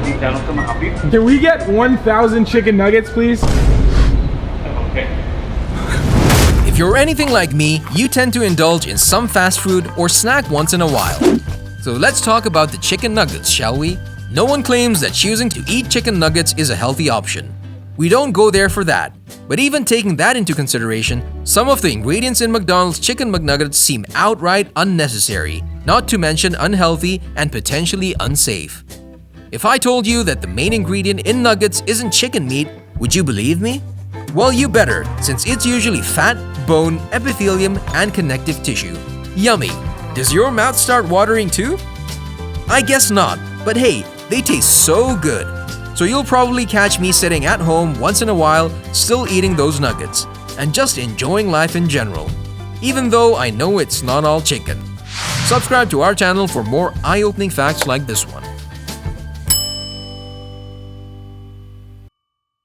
Can we get 1,000 chicken nuggets, please? Okay. If you're anything like me, you tend to indulge in some fast food or snack once in a while. So let's talk about the chicken nuggets, shall we? No one claims that choosing to eat chicken nuggets is a healthy option. We don't go there for that. But even taking that into consideration, some of the ingredients in McDonald's Chicken McNuggets seem outright unnecessary, not to mention unhealthy and potentially unsafe. If I told you that the main ingredient in nuggets isn't chicken meat, would you believe me? Well, you better, since it's usually fat, bone, epithelium, and connective tissue. Yummy! Does your mouth start watering too? I guess not, but hey, they taste so good. So you'll probably catch me sitting at home once in a while, still eating those nuggets, and just enjoying life in general. Even though I know it's not all chicken. Subscribe to our channel for more eye-opening facts like this one.